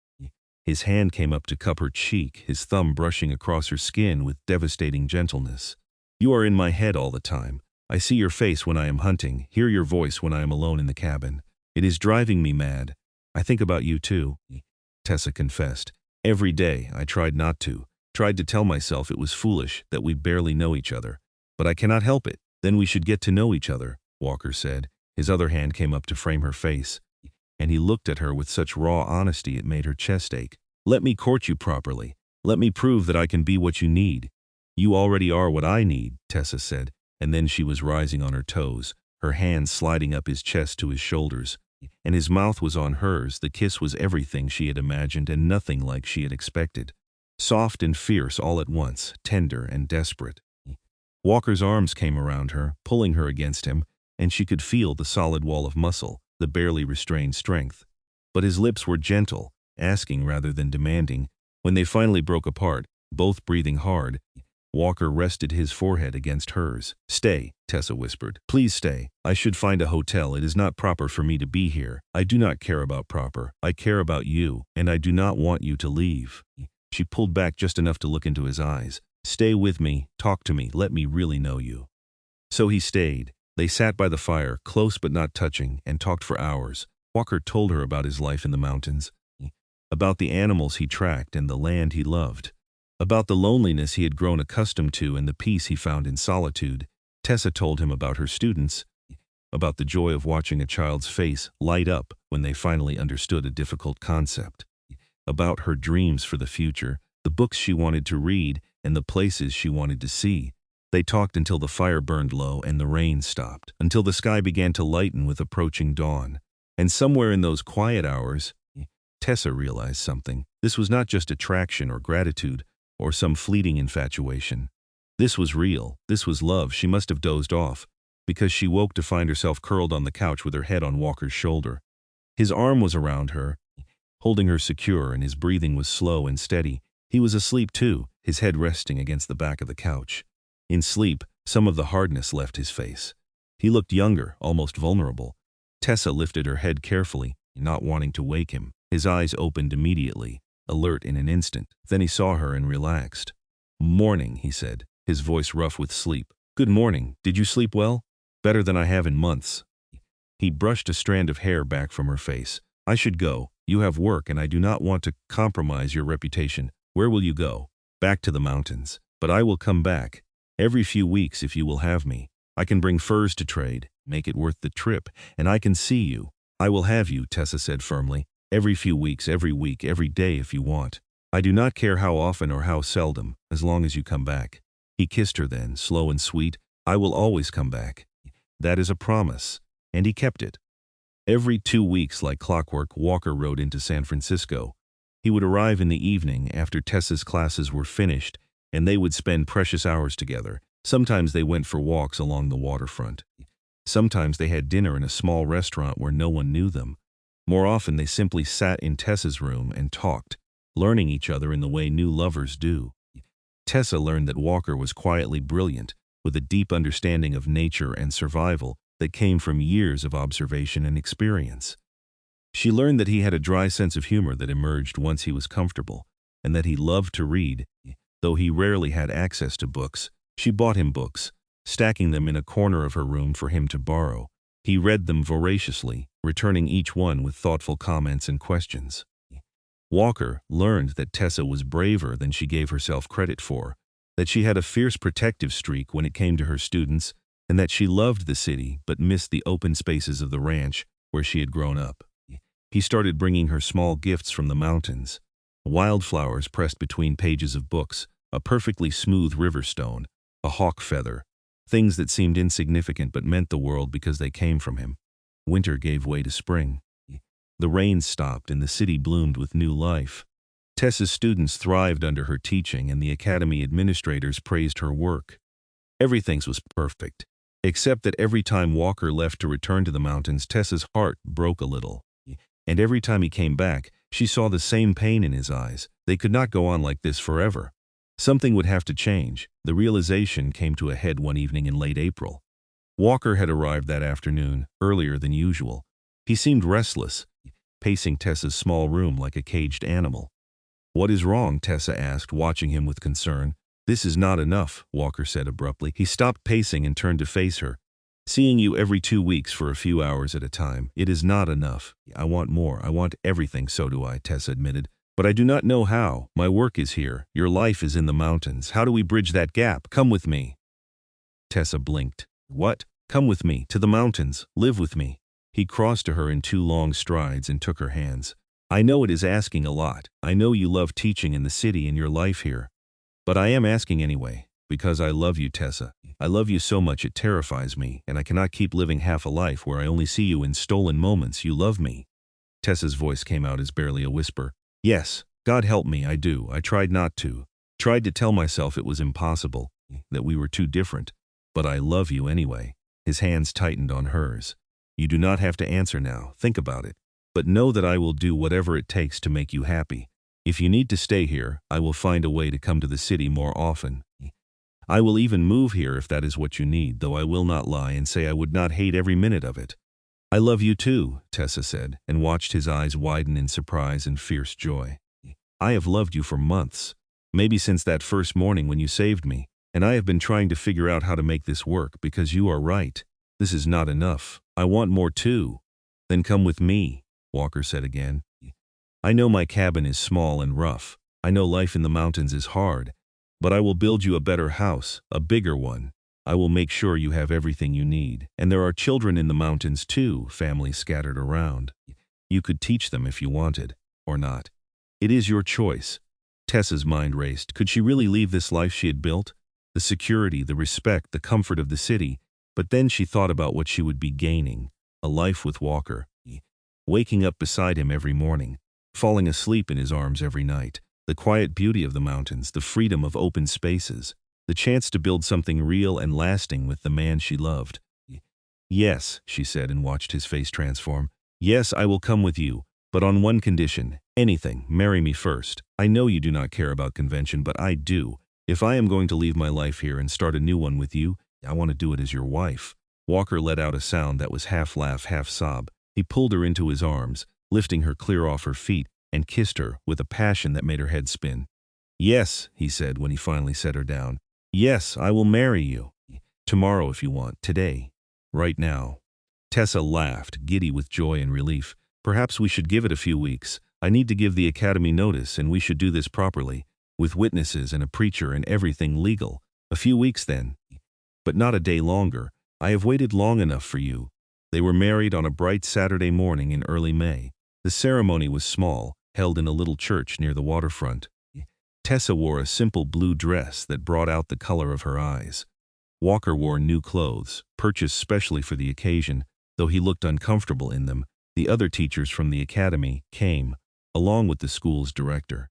His hand came up to cup her cheek, his thumb brushing across her skin with devastating gentleness. You are in my head all the time. I see your face when I am hunting, hear your voice when I am alone in the cabin. It is driving me mad. I think about you too, Tessa confessed. Every day I tried not to, tried to tell myself it was foolish, that we barely know each other. But I cannot help it. Then we should get to know each other, Walker said. His other hand came up to frame her face, and he looked at her with such raw honesty it made her chest ache. Let me court you properly. Let me prove that I can be what you need. You already are what I need, Tessa said, and then she was rising on her toes, her hands sliding up his chest to his shoulders, and his mouth was on hers. The kiss was everything she had imagined and nothing like she had expected. Soft and fierce all at once, tender and desperate. Walker's arms came around her, pulling her against him, and she could feel the solid wall of muscle, the barely restrained strength. But his lips were gentle, asking rather than demanding. When they finally broke apart, both breathing hard, Walker rested his forehead against hers. Stay, Tessa whispered. Please stay. I should find a hotel. It is not proper for me to be here. I do not care about proper. I care about you, and I do not want you to leave. She pulled back just enough to look into his eyes. Stay with me. Talk to me. Let me really know you. So he stayed. They sat by the fire, close but not touching, and talked for hours. Walker told her about his life in the mountains, about the animals he tracked and the land he loved, about the loneliness he had grown accustomed to and the peace he found in solitude. Tessa told him about her students, about the joy of watching a child's face light up when they finally understood a difficult concept, about her dreams for the future, the books she wanted to read, and the places she wanted to see. They talked until the fire burned low and the rain stopped, until the sky began to lighten with approaching dawn. And somewhere in those quiet hours, Tessa realized something. This was not just attraction or gratitude or some fleeting infatuation. This was real. This was love. She must have dozed off, because she woke to find herself curled on the couch with her head on Walker's shoulder. His arm was around her, holding her secure, and his breathing was slow and steady. He was asleep too, his head resting against the back of the couch. In sleep, some of the hardness left his face. He looked younger, almost vulnerable. Tessa lifted her head carefully, not wanting to wake him. His eyes opened immediately, alert in an instant. Then he saw her and relaxed. Morning, he said, his voice rough with sleep. Good morning. Did you sleep well? Better than I have in months. He brushed a strand of hair back from her face. I should go. You have work and I do not want to compromise your reputation. Where will you go? Back to the mountains. But I will come back. Every few weeks if you will have me. I can bring furs to trade, make it worth the trip, and I can see you. I will have you, Tessa said firmly. Every few weeks, every week, every day if you want. I do not care how often or how seldom, as long as you come back. He kissed her then, slow and sweet. I will always come back. That is a promise. And he kept it. Every 2 weeks, like clockwork, Walker rode into San Francisco. He would arrive in the evening after Tessa's classes were finished, and they would spend precious hours together. Sometimes they went for walks along the waterfront. Sometimes they had dinner in a small restaurant where no one knew them. More often they simply sat in Tessa's room and talked, learning each other in the way new lovers do. Tessa learned that Walker was quietly brilliant, with a deep understanding of nature and survival that came from years of observation and experience. She learned that he had a dry sense of humor that emerged once he was comfortable, and that he loved to read. Though he rarely had access to books, she bought him books, stacking them in a corner of her room for him to borrow. He read them voraciously, returning each one with thoughtful comments and questions. Walker learned that Tessa was braver than she gave herself credit for, that she had a fierce protective streak when it came to her students, and that she loved the city but missed the open spaces of the ranch where she had grown up. He started bringing her small gifts from the mountains, wildflowers pressed between pages of books, a perfectly smooth river stone, a hawk feather, things that seemed insignificant but meant the world because they came from him. Winter gave way to spring. The rain stopped and the city bloomed with new life. Tessa's students thrived under her teaching, and the academy administrators praised her work. Everything was perfect, except that every time Walker left to return to the mountains, Tessa's heart broke a little. And every time he came back, she saw the same pain in his eyes. They could not go on like this forever. Something would have to change. The realization came to a head one evening in late April. Walker had arrived that afternoon, earlier than usual. He seemed restless, pacing Tessa's small room like a caged animal. "What is wrong?" Tessa asked, watching him with concern. "This is not enough," Walker said abruptly. He stopped pacing and turned to face her. "Seeing you every 2 weeks for a few hours at a time, it is not enough. I want more. I want everything." "So do I," Tessa admitted. "But I do not know how. My work is here. Your life is in the mountains. How do we bridge that gap? Come with me." Tessa blinked. "What?" "Come with me, to the mountains. Live with me." He crossed to her in 2 long strides and took her hands. "I know it is asking a lot. I know you love teaching in the city and your life here. But I am asking anyway, because I love you, Tessa. I love you so much it terrifies me, and I cannot keep living half a life where I only see you in stolen moments. You love me." Tessa's voice came out as barely a whisper. "Yes, God help me, I do. I tried not to. Tried to tell myself it was impossible, that we were too different. But I love you anyway." His hands tightened on hers. "You do not have to answer now. Think about it. But know that I will do whatever it takes to make you happy. If you need to stay here, I will find a way to come to the city more often. I will even move here if that is what you need, though I will not lie and say I would not hate every minute of it." "I love you too," Tessa said, and watched his eyes widen in surprise and fierce joy. "I have loved you for months, maybe since that first morning when you saved me, and I have been trying to figure out how to make this work because you are right. This is not enough. I want more too." "Then come with me," Walker said again. "I know my cabin is small and rough. I know life in the mountains is hard. But I will build you a better house, a bigger one. I will make sure you have everything you need. And there are children in the mountains too, families scattered around. You could teach them if you wanted, or not. It is your choice." Tessa's mind raced. Could she really leave this life she had built? The security, the respect, the comfort of the city. But then she thought about what she would be gaining. A life with Walker. Waking up beside him every morning. Falling asleep in his arms every night. The quiet beauty of the mountains, the freedom of open spaces. The chance to build something real and lasting with the man she loved. "Yes," she said and watched his face transform. "Yes, I will come with you, but on one condition. Anything. Marry me first. I know you do not care about convention, but I do. If I am going to leave my life here and start a new one with you, I want to do it as your wife." Walker let out a sound that was half laugh, half sob. He pulled her into his arms, lifting her clear off her feet, and kissed her with a passion that made her head spin. "Yes," he said when he finally set her down. "Yes, I will marry you. Tomorrow if you want. Today. Right now." Tessa laughed, giddy with joy and relief. "Perhaps we should give it a few weeks. I need to give the academy notice, and we should do this properly, with witnesses and a preacher and everything legal. A few weeks then. But not a day longer. I have waited long enough for you." They were married on a bright Saturday morning in early May. The ceremony was small, held in a little church near the waterfront. Tessa wore a simple blue dress that brought out the color of her eyes. Walker wore new clothes, purchased specially for the occasion, though he looked uncomfortable in them. The other teachers from the academy came, along with the school's director.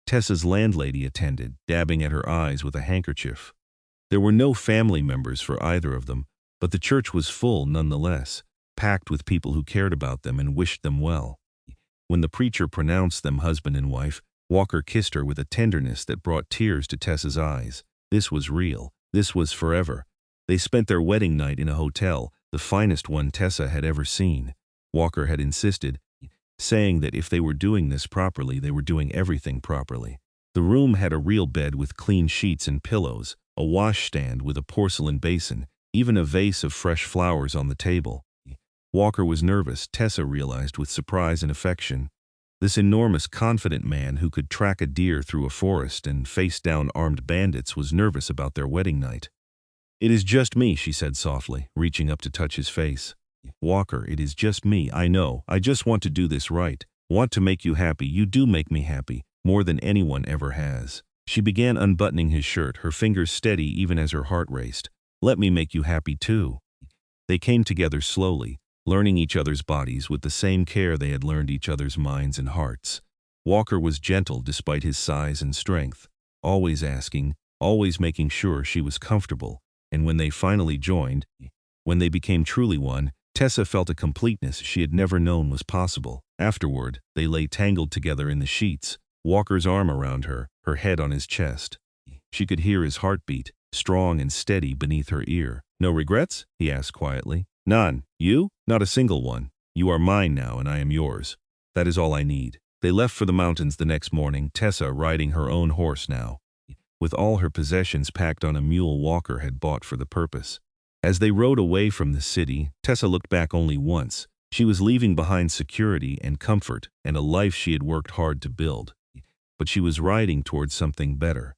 Tessa's landlady attended, dabbing at her eyes with a handkerchief. There were no family members for either of them, but the church was full nonetheless, packed with people who cared about them and wished them well. When the preacher pronounced them husband and wife, Walker kissed her with a tenderness that brought tears to Tessa's eyes. This was real. This was forever. They spent their wedding night in a hotel, the finest one Tessa had ever seen. Walker had insisted, saying that if they were doing this properly, they were doing everything properly. The room had a real bed with clean sheets and pillows, a washstand with a porcelain basin, even a vase of fresh flowers on the table. Walker was nervous, Tessa realized with surprise and affection. This enormous, confident man who could track a deer through a forest and face down armed bandits was nervous about their wedding night. "It is just me," she said softly, reaching up to touch his face. "Walker, it is just me, I know. I just want to do this right. Want to make you happy. You do make me happy, more than anyone ever has." She began unbuttoning his shirt, her fingers steady even as her heart raced. "Let me make you happy too." They came together slowly, learning each other's bodies with the same care they had learned each other's minds and hearts. Walker was gentle despite his size and strength, always asking, always making sure she was comfortable, and when they finally joined, when they became truly one, Tessa felt a completeness she had never known was possible. Afterward, they lay tangled together in the sheets, Walker's arm around her, her head on his chest. She could hear his heartbeat, strong and steady beneath her ear. "No regrets?" he asked quietly. "None. You? Not a single one. You are mine now and I am yours. That is all I need." They left for the mountains the next morning, Tessa riding her own horse now, with all her possessions packed on a mule Walker had bought for the purpose. As they rode away from the city, Tessa looked back only once. She was leaving behind security and comfort and a life she had worked hard to build. But she was riding toward something better,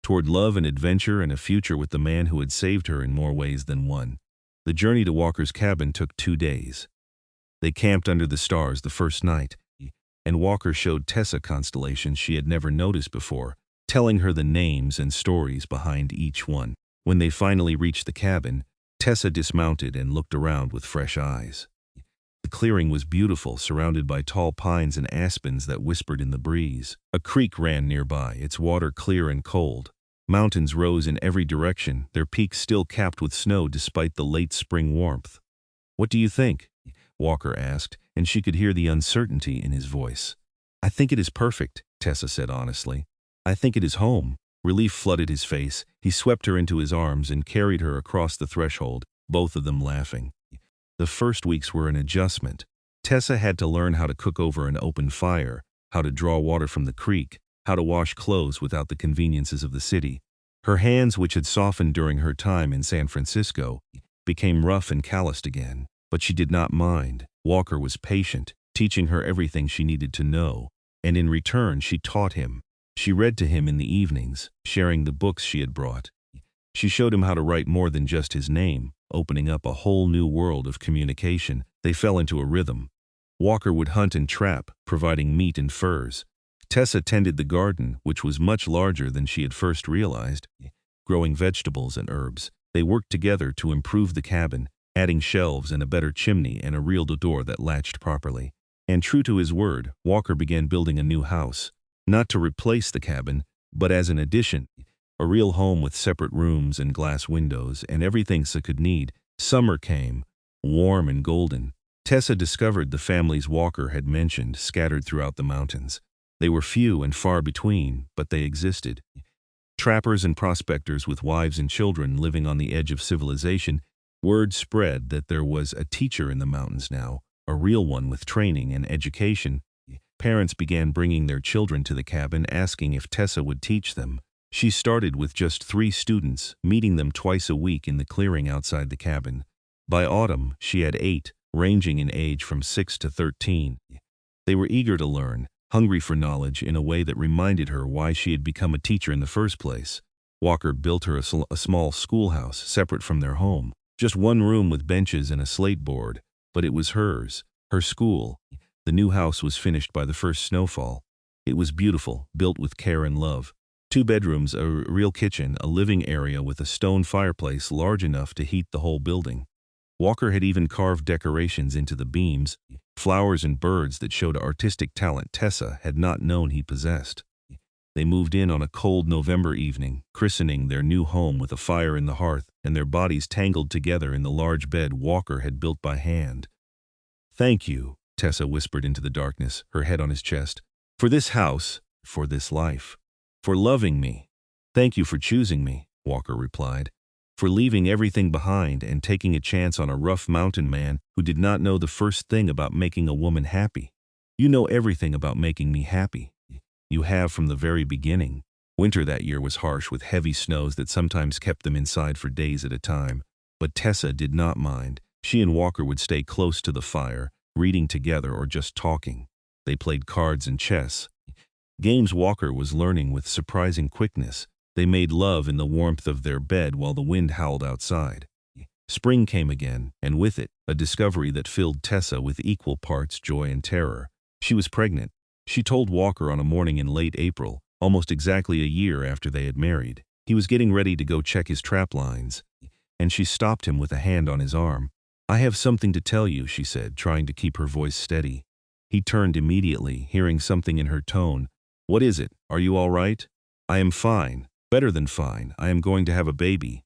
toward love and adventure and a future with the man who had saved her in more ways than one. The journey to Walker's cabin took 2 days. They camped under the stars the first night, and Walker showed Tessa constellations she had never noticed before, telling her the names and stories behind each one. When they finally reached the cabin, Tessa dismounted and looked around with fresh eyes. The clearing was beautiful, surrounded by tall pines and aspens that whispered in the breeze. A creek ran nearby, its water clear and cold. Mountains rose in every direction, their peaks still capped with snow despite the late spring warmth. "What do you think?" Walker asked, and she could hear the uncertainty in his voice. "I think it is perfect," Tessa said honestly. "I think it is home." Relief flooded his face. He swept her into his arms and carried her across the threshold, both of them laughing. The first weeks were an adjustment. Tessa had to learn how to cook over an open fire, how to draw water from the creek, how to wash clothes without the conveniences of the city. Her hands, which had softened during her time in San Francisco, became rough and calloused again. But she did not mind. Walker was patient, teaching her everything she needed to know, and in return she taught him. She read to him in the evenings, sharing the books she had brought. She showed him how to write more than just his name, opening up a whole new world of communication. They fell into a rhythm. Walker would hunt and trap, providing meat and furs. Tessa tended the garden, which was much larger than she had first realized, growing vegetables and herbs. They worked together to improve the cabin, adding shelves and a better chimney and a real door that latched properly. And true to his word, Walker began building a new house, not to replace the cabin, but as an addition, a real home with separate rooms and glass windows and everything she could need. Summer came, warm and golden. Tessa discovered the families Walker had mentioned scattered throughout the mountains. They were few and far between, but they existed. Trappers and prospectors with wives and children living on the edge of civilization. Word spread that there was a teacher in the mountains now, a real one with training and education. Parents began bringing their children to the cabin, asking if Tessa would teach them. She started with just 3 students, meeting them twice a week in the clearing outside the cabin. By autumn, she had 8, ranging in age from 6 to 13. They were eager to learn, hungry for knowledge in a way that reminded her why she had become a teacher in the first place. Walker built her a small schoolhouse separate from their home. Just one room with benches and a slate board, but it was hers, her school. The new house was finished by the first snowfall. It was beautiful, built with care and love. 2 bedrooms, a real kitchen, a living area with a stone fireplace large enough to heat the whole building. Walker had even carved decorations into the beams, flowers and birds that showed artistic talent Tessa had not known he possessed. They moved in on a cold November evening, christening their new home with a fire in the hearth and their bodies tangled together in the large bed Walker had built by hand. "Thank you," Tessa whispered into the darkness, her head on his chest. "For this house, for this life, for loving me." "Thank you for choosing me," Walker replied. "For leaving everything behind and taking a chance on a rough mountain man who did not know the first thing about making a woman happy. You know everything about making me happy. You have from the very beginning." Winter that year was harsh with heavy snows that sometimes kept them inside for days at a time. But Tessa did not mind. She and Walker would stay close to the fire, reading together or just talking. They played cards and chess, games Walker was learning with surprising quickness. They made love in the warmth of their bed while the wind howled outside. Spring came again, and with it, a discovery that filled Tessa with equal parts joy and terror. She was pregnant. She told Walker on a morning in late April, almost exactly a year after they had married. He was getting ready to go check his trap lines, and she stopped him with a hand on his arm. "I have something to tell you," she said, trying to keep her voice steady. He turned immediately, hearing something in her tone. "What is it? Are you all right?" "I am fine. Better than fine. I am going to have a baby."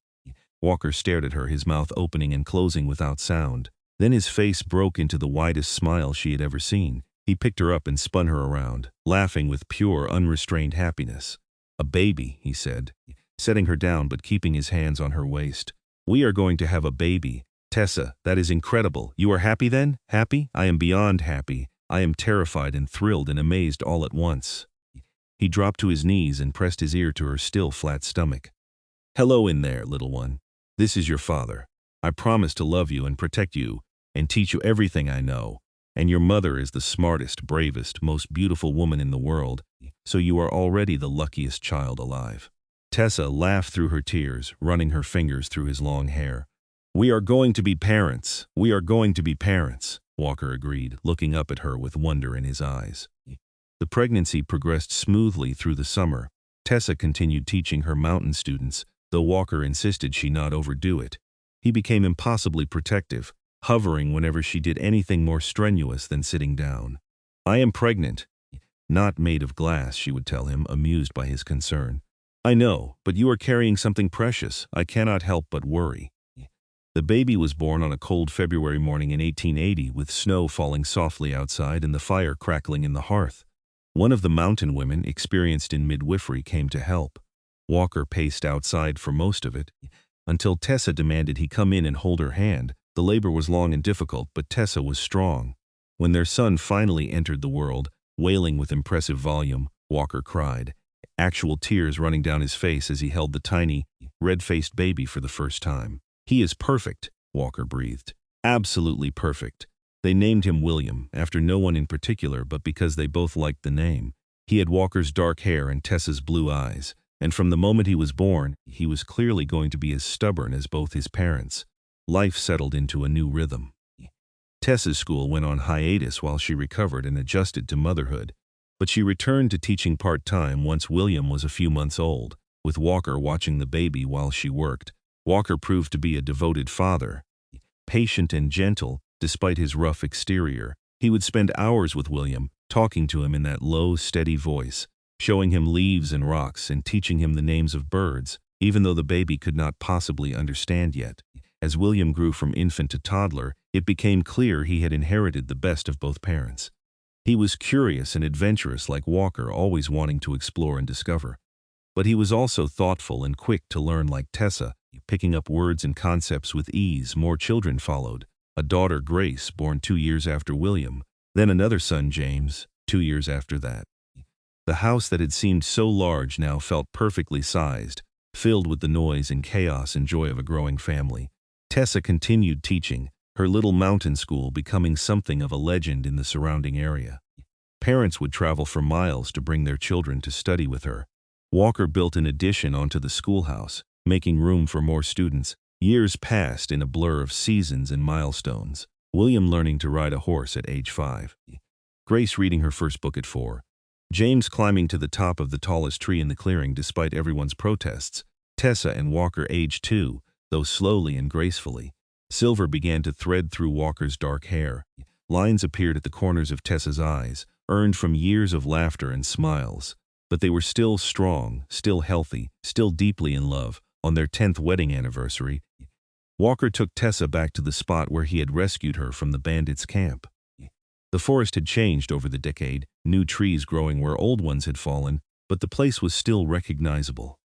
Walker stared at her, his mouth opening and closing without sound. Then his face broke into the widest smile she had ever seen. He picked her up and spun her around, laughing with pure, unrestrained happiness. "A baby," he said, setting her down but keeping his hands on her waist. "We are going to have a baby. Tessa, that is incredible. You are happy then? Happy? I am beyond happy. I am terrified and thrilled and amazed all at once." He dropped to his knees and pressed his ear to her still flat stomach. "Hello in there, little one. This is your father. I promise to love you and protect you and teach you everything I know. And your mother is the smartest, bravest, most beautiful woman in the world, so you are already the luckiest child alive." Tessa laughed through her tears, running her fingers through his long hair. "We are going to be parents. We are going to be parents," Walker agreed, looking up at her with wonder in his eyes. The pregnancy progressed smoothly through the summer. Tessa continued teaching her mountain students, though Walker insisted she not overdo it. He became impossibly protective, hovering whenever she did anything more strenuous than sitting down. "I am pregnant." "Not made of glass," she would tell him, amused by his concern. "I know, but you are carrying something precious. I cannot help but worry." The baby was born on a cold February morning in 1880, with snow falling softly outside and the fire crackling in the hearth. One of the mountain women experienced in midwifery came to help. Walker paced outside for most of it, until Tessa demanded he come in and hold her hand. The labor was long and difficult, but Tessa was strong. When their son finally entered the world, wailing with impressive volume, Walker cried, actual tears running down his face as he held the tiny, red-faced baby for the first time. "He is perfect," Walker breathed. "Absolutely perfect." They named him William, after no one in particular, but because they both liked the name. He had Walker's dark hair and Tessa's blue eyes, and from the moment he was born, he was clearly going to be as stubborn as both his parents. Life settled into a new rhythm. Tessa's school went on hiatus while she recovered and adjusted to motherhood, but she returned to teaching part-time once William was a few months old, with Walker watching the baby while she worked. Walker proved to be a devoted father. Patient and gentle, despite his rough exterior, he would spend hours with William, talking to him in that low, steady voice, showing him leaves and rocks and teaching him the names of birds, even though the baby could not possibly understand yet. As William grew from infant to toddler, it became clear he had inherited the best of both parents. He was curious and adventurous like Walker, always wanting to explore and discover. But he was also thoughtful and quick to learn like Tessa, picking up words and concepts with ease. More children followed. A daughter, Grace, born 2 years after William, then another son, James, 2 years after that. The house that had seemed so large now felt perfectly sized, filled with the noise and chaos and joy of a growing family. Tessa continued teaching, her little mountain school becoming something of a legend in the surrounding area. Parents would travel for miles to bring their children to study with her. Walker built an addition onto the schoolhouse, making room for more students. Years passed in a blur of seasons and milestones. William learning to ride a horse at age 5. Grace reading her first book at 4. James climbing to the top of the tallest tree in the clearing despite everyone's protests. Tessa and Walker age 2, though slowly and gracefully. Silver began to thread through Walker's dark hair. Lines appeared at the corners of Tessa's eyes, earned from years of laughter and smiles. But they were still strong, still healthy, still deeply in love. On their 10th wedding anniversary, Walker took Tessa back to the spot where he had rescued her from the Bandits' camp. The forest had changed over the decade, new trees growing where old ones had fallen, but the place was still recognizable.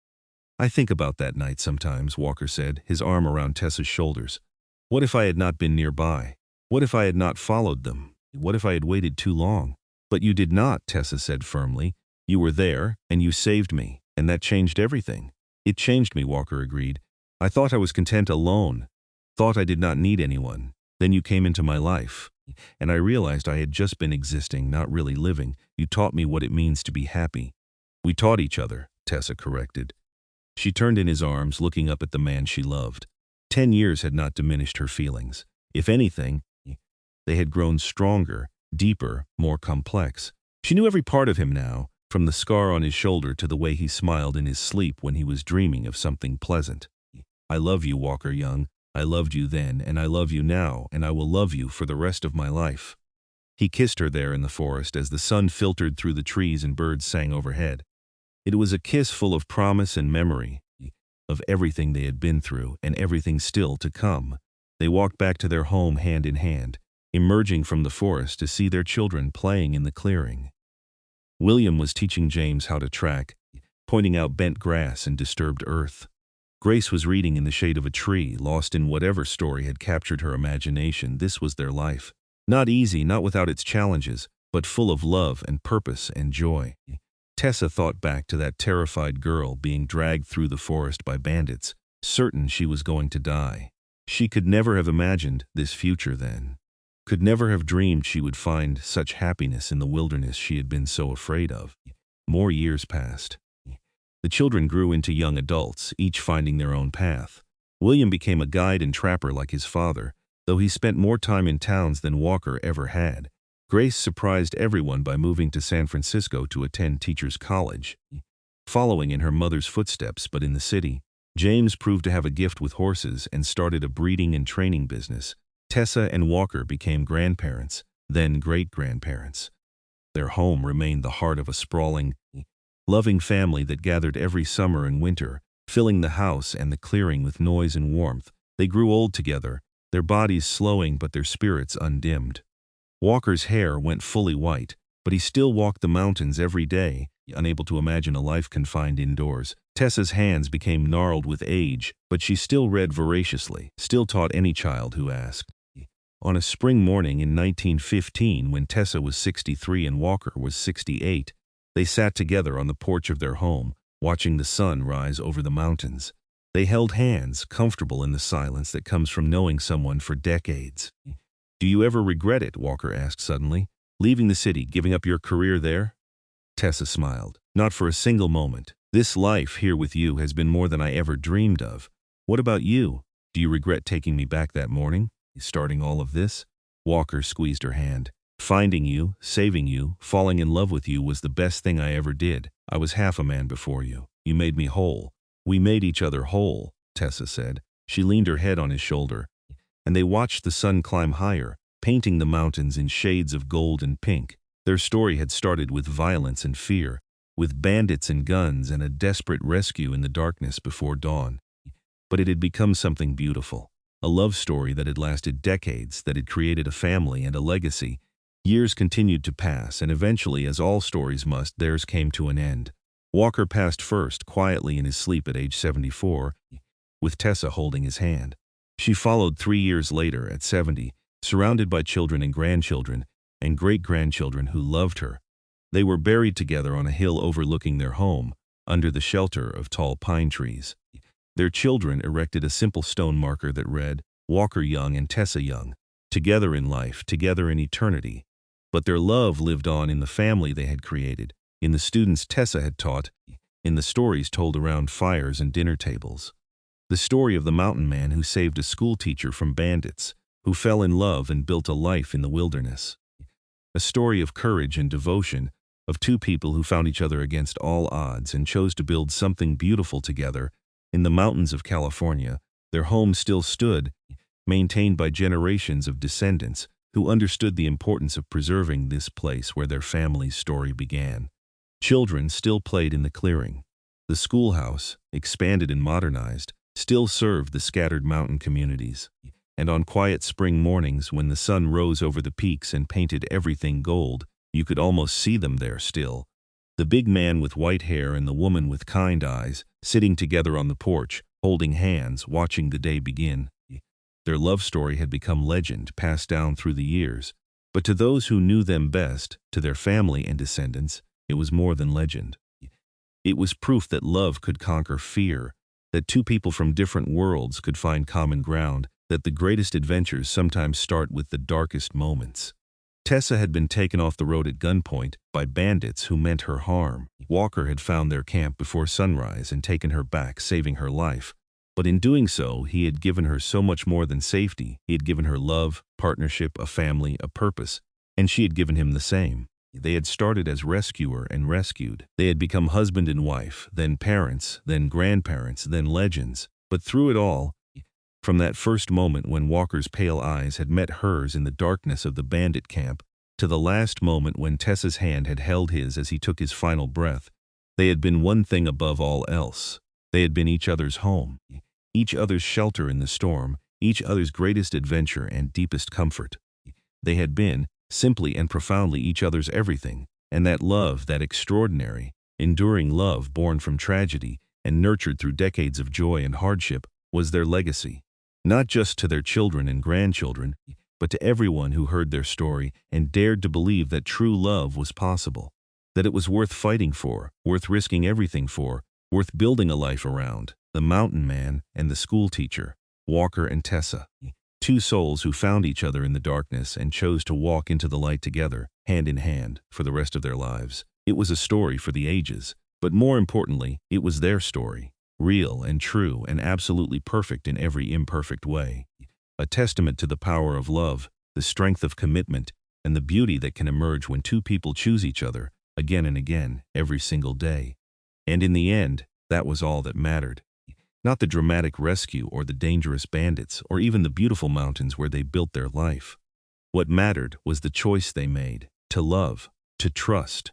"I think about that night sometimes," Walker said, his arm around Tessa's shoulders. "What if I had not been nearby? What if I had not followed them? What if I had waited too long?" "But you did not," Tessa said firmly. "You were there, and you saved me, and that changed everything." "It changed me," Walker agreed. "I thought I was content alone, thought I did not need anyone. Then you came into my life, and I realized I had just been existing, not really living. You taught me what it means to be happy." "We taught each other," Tessa corrected. She turned in his arms, looking up at the man she loved. 10 years had not diminished her feelings. If anything, they had grown stronger, deeper, more complex. She knew every part of him now, from the scar on his shoulder to the way he smiled in his sleep when he was dreaming of something pleasant. "I love you, Walker Young. I loved you then, and I love you now, and I will love you for the rest of my life." He kissed her there in the forest as the sun filtered through the trees and birds sang overhead. It was a kiss full of promise and memory, of everything they had been through and everything still to come. They walked back to their home hand in hand, emerging from the forest to see their children playing in the clearing. William was teaching James how to track, pointing out bent grass and disturbed earth. Grace was reading in the shade of a tree, lost in whatever story had captured her imagination. This was their life. Not easy, not without its challenges, but full of love and purpose and joy. Tessa thought back to that terrified girl being dragged through the forest by bandits, certain she was going to die. She could never have imagined this future then. Could never have dreamed she would find such happiness in the wilderness she had been so afraid of. More years passed. The children grew into young adults, each finding their own path. William became a guide and trapper like his father, though he spent more time in towns than Walker ever had. Grace surprised everyone by moving to San Francisco to attend teachers' college. Following in her mother's footsteps, but in the city, James proved to have a gift with horses and started a breeding and training business. Tessa and Walker became grandparents, then great-grandparents. Their home remained the heart of a sprawling, loving family that gathered every summer and winter, filling the house and the clearing with noise and warmth. They grew old together, their bodies slowing but their spirits undimmed. Walker's hair went fully white, but he still walked the mountains every day, unable to imagine a life confined indoors. Tessa's hands became gnarled with age, but she still read voraciously, still taught any child who asked. On a spring morning in 1915, when Tessa was 63 and Walker was 68, they sat together on the porch of their home, watching the sun rise over the mountains. They held hands, comfortable in the silence that comes from knowing someone for decades. "Do you ever regret it?" Walker asked suddenly. "Leaving the city, giving up your career there?" Tessa smiled. "Not for a single moment. This life here with you has been more than I ever dreamed of. What about you? Do you regret taking me back that morning, starting all of this?" Walker squeezed her hand. "Finding you, saving you, falling in love with you was the best thing I ever did. I was half a man before you. You made me whole. We made each other whole," Tessa said. She leaned her head on his shoulder, and they watched the sun climb higher, painting the mountains in shades of gold and pink. Their story had started with violence and fear, with bandits and guns and a desperate rescue in the darkness before dawn. But it had become something beautiful, a love story that had lasted decades, that had created a family and a legacy. Years continued to pass, and eventually, as all stories must, theirs came to an end. Walker passed first, quietly in his sleep at age 74, with Tessa holding his hand. She followed 3 years later at 70, surrounded by children and grandchildren, and great-grandchildren who loved her. They were buried together on a hill overlooking their home, under the shelter of tall pine trees. Their children erected a simple stone marker that read, "Walker Young and Tessa Young, together in life, together in eternity." But their love lived on in the family they had created, in the students Tessa had taught, in the stories told around fires and dinner tables. The story of the mountain man who saved a schoolteacher from bandits, who fell in love and built a life in the wilderness. A story of courage and devotion, of two people who found each other against all odds and chose to build something beautiful together. In the mountains of California, their home still stood, maintained by generations of descendants who understood the importance of preserving this place where their family's story began. Children still played in the clearing. The schoolhouse, expanded and modernized, still served the scattered mountain communities. And on quiet spring mornings, when the sun rose over the peaks and painted everything gold, you could almost see them there still. The big man with white hair and the woman with kind eyes, sitting together on the porch, holding hands, watching the day begin. Their love story had become legend, passed down through the years. But to those who knew them best, to their family and descendants, it was more than legend. It was proof that love could conquer fear, that two people from different worlds could find common ground, that the greatest adventures sometimes start with the darkest moments. Tessa had been taken off the road at gunpoint by bandits who meant her harm. Walker had found their camp before sunrise and taken her back, saving her life. But in doing so, he had given her so much more than safety. He had given her love, partnership, a family, a purpose, and she had given him the same. They had started as rescuer and rescued. They had become husband and wife, then parents, then grandparents, then legends. But through it all, from that first moment when Walker's pale eyes had met hers in the darkness of the bandit camp, To the last moment when Tessa's hand had held his as he took his final breath, they had been one thing above all else. They had been each other's home, each other's shelter in the storm, each other's greatest adventure and deepest comfort. They had been, simply and profoundly, each other's everything, and that love, that extraordinary, enduring love born from tragedy and nurtured through decades of joy and hardship, was their legacy. Not just to their children and grandchildren, but to everyone who heard their story and dared to believe that true love was possible, that it was worth fighting for, worth risking everything for, worth building a life around. The mountain man and the schoolteacher, Walker and Tessa, two souls who found each other in the darkness and chose to walk into the light together, hand in hand, for the rest of their lives. It was a story for the ages, but more importantly, it was their story, real and true and absolutely perfect in every imperfect way. A testament to the power of love, the strength of commitment, and the beauty that can emerge when two people choose each other, again and again, every single day. And in the end, that was all that mattered. Not the dramatic rescue or the dangerous bandits or even the beautiful mountains where they built their life. What mattered was the choice they made, to love, to trust,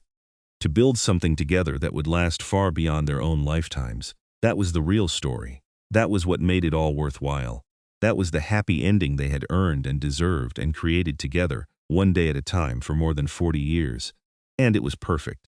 to build something together that would last far beyond their own lifetimes. That was the real story. That was what made it all worthwhile. That was the happy ending they had earned and deserved and created together, one day at a time for more than 40 years. And it was perfect.